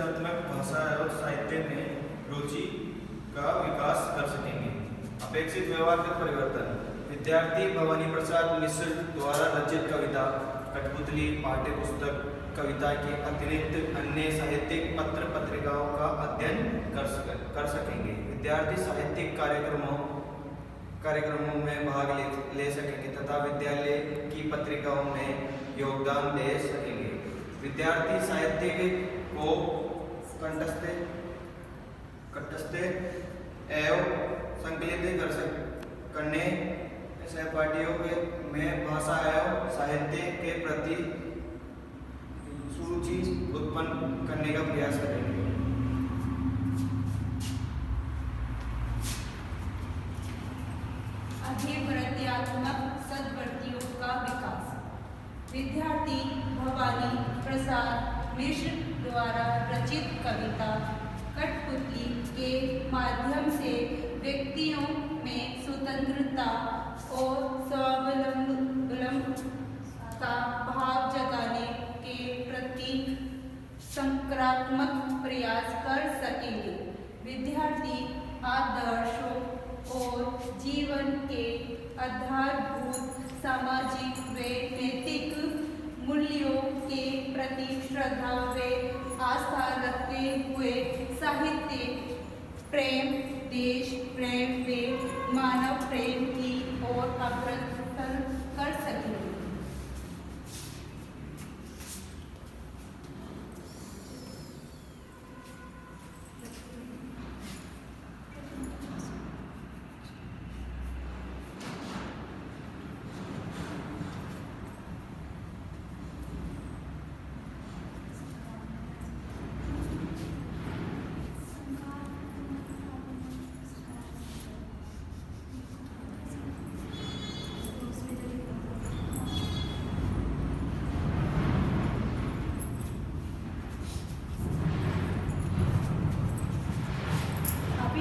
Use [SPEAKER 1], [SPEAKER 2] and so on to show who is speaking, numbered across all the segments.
[SPEAKER 1] परिचयात्मक भाषा और साहित्य में रुचि का विकास कर सकेंगे। अपेक्षित व्यवहार परिवर्तन। विद्यार्थी भवानी प्रसाद मिश्र द्वारा रचित कविता, कठपुतली, पाठ्य पुस्तक कविता के अतिरिक्त अन्य साहित्यिक पत्र पत्रिकाओं का अध्ययन कर सकेंगे। विद्यार्थी साहित्यिक कार्यक्रमों में भाग ले सकेंगे तथा विद्यालय की पत्रिकाओं में योगदान दे सकेंगे। विद्यार्थी साहित्य को कंठस्थ एवं संकलित करने सहपाठियों में भाषा एवं साहित्य के प्रति सुरुचि उत्पन्न करने का प्रयास करेंगे।
[SPEAKER 2] अभिवृद्धियात्मक सद्वृत्तियों का विकास। विद्यार्थी भवानी प्रसाद मिश्र द्वारा रचित कविता, कठपुतली के माध्यम से व्यक्तियों में स्वतंत्रता और स्वावलंबन का भाव जगाने के प्रति सकारात्मक प्रयास कर सकेंगे। विद्यार्थी आदर्शों और जीवन के आधारभूत सामाजिक व नैतिक मूल्यों के प्रति श्रद्धा व आस्था रखते हुए साहित्य प्रेम, देश प्रेम व मानव प्रेम की ओर अग्रसर कर सकेंगे।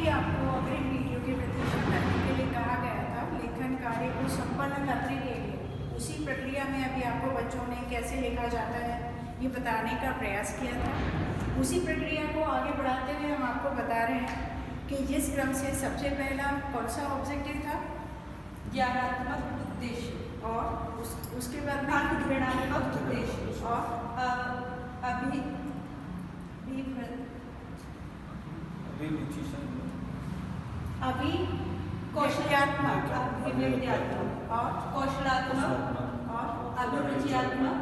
[SPEAKER 3] आपको अग्रिम वीडियो के प्रदर्शन करने के लिए कहा गया था। लेखन कार्य को संपन्न करने के लिए उसी प्रक्रिया में अभी आपको बच्चों ने कैसे लिखा जाता है ये बताने का प्रयास किया था। उसी प्रक्रिया को आगे बढ़ाते हुए हम आपको बता रहे हैं कि जिस क्रम से सबसे पहला कौन सा ऑब्जेक्टिव था,
[SPEAKER 2] ज्ञानात्मक उद्देश्य,
[SPEAKER 3] और उसके बाद में
[SPEAKER 2] अंतःग्रहणात्मक उद्देश्य
[SPEAKER 3] और कौशलात्मक और
[SPEAKER 2] कौशलात्मक और अभिरुचियात्मक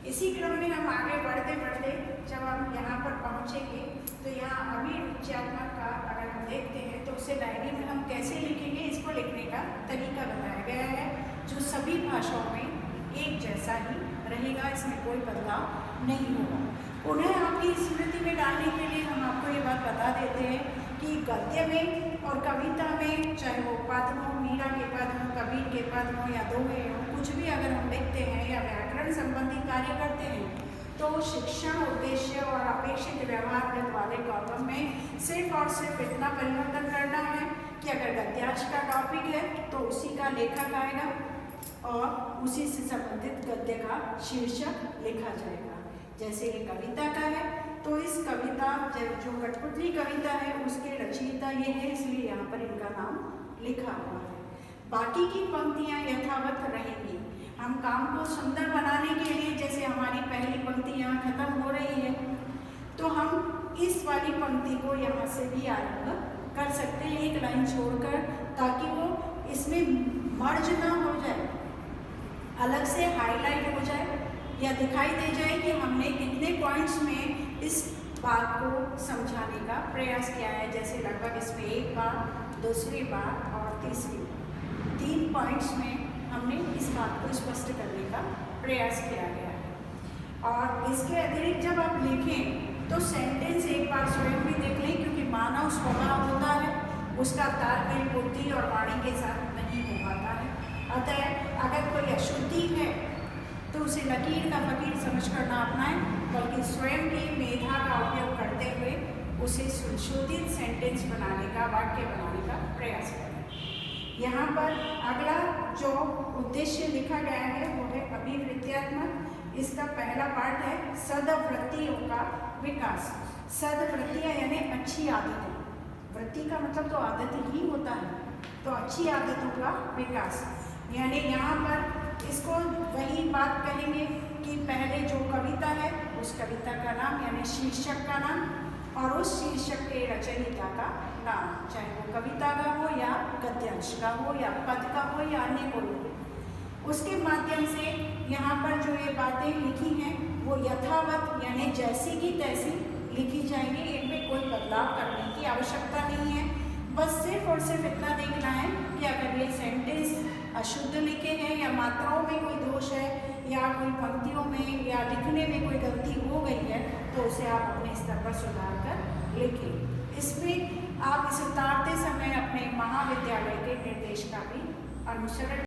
[SPEAKER 3] इसी क्रम में हम आगे बढ़ते बढ़ते जब हम यहाँ पर पहुँचेंगे तो यहाँ अभिरुचियात्मक का अगर हम देखते हैं तो उसे डायरी में हम कैसे लिखेंगे, इसको लिखने का तरीका बताया गया है जो सभी भाषाओं में एक जैसा ही रहेगा, इसमें कोई बदलाव नहीं होगा। उन्हें आपकी स्मृति में डालने के लिए हम आपको ये बात बता देते हैं कि गद्य में और कविता में, चाहे वो पद हो, मीरा के पद हो, कबीर के पद हो या दोहे हो, कुछ भी अगर हम लिखते हैं या व्याकरण संबंधी कार्य करते हैं तो शिक्षण उद्देश्य और अपेक्षित व्यवहार वाले कॉलम में सिर्फ और सिर्फ इतना परिवर्तन करना है कि अगर गद्यांश का टॉपिक है तो उसी का लेखक आएगा और उसी से संबंधित गद्य का शीर्षक लिखा जाएगा। जैसे ये कविता का है तो इस कविता जो कठपुतली कविता है उसके रचयिता ये है, इसलिए यहाँ पर इनका नाम लिखा हुआ है। बाकी की पंक्तियाँ यथावत रहेंगी। हम काम को सुंदर बनाने के लिए, जैसे हमारी पहली पंक्ति यहाँ खत्म हो रही है तो हम इस वाली पंक्ति को यहाँ से भी आरंभ कर सकते हैं एक लाइन छोड़कर, ताकि वो इसमें मर्ज ना हो जाए, अलग से हाईलाइट हो जाए या दिखाई दे जाए कि हमने कितने पॉइंट्स में इस बात को समझाने का प्रयास किया है। जैसे लगभग इसमें एक बार, दूसरी बार और तीसरी बार, 3 पॉइंट्स में हमने इस बात को स्पष्ट करने का प्रयास किया गया है। और इसके अतिरिक्त जब आप लिखें तो सेंटेंस एक बार स्वयं भी देख लें, क्योंकि मानव स्वभाव होता है उसका तालमेल बुद्धि और वाणी के साथ नहीं हो पाता है। अतः अगर कोई अशुद्धि है तो उसे लकीर का फकीर समझकर ना अपनाएं, बल्कि स्वयं की मेधा का उपयोग करते हुए उसे संशोधित सेंटेंस बनाने का, वाक्य बनाने का प्रयास करें। यहाँ पर अगला जो उद्देश्य लिखा गया है वो है अभिवृत्त्यात्मक। इसका पहला पार्ट है सद्वृत्तियों का विकास। सद्वृत्तियाँ यानी अच्छी आदतें, वृत्ति का मतलब तो आदत ही होता है, तो अच्छी आदतों का विकास। यानी यहाँ पर इसको वही बात कहेंगे कि पहले जो कविता है उस कविता का नाम यानी शीर्षक का नाम, और उस शीर्षक के रचयिता का नाम, चाहे वो कविता का हो या गद्यांश का हो या पद का हो या अन्य कोई हो। उसके माध्यम से यहाँ पर जो ये बातें लिखी हैं वो यथावत यानी जैसी की तैसी लिखी जाएंगी, इनमें कोई बदलाव करने की आवश्यकता नहीं है। बस सिर्फ और सिर्फ इतना देखना है कि अगर ये सेंटेंस अशुद्ध लिखे हैं या मात्राओं में कोई दोष है या कोई पंक्तियों में या लिखने में कोई गलती हो गई है तो उसे आप अपने स्तर पर सुधार कर लिखें। इसमें आप इसे उतारते समय अपने महाविद्यालय के निर्देश का भी अनुसरण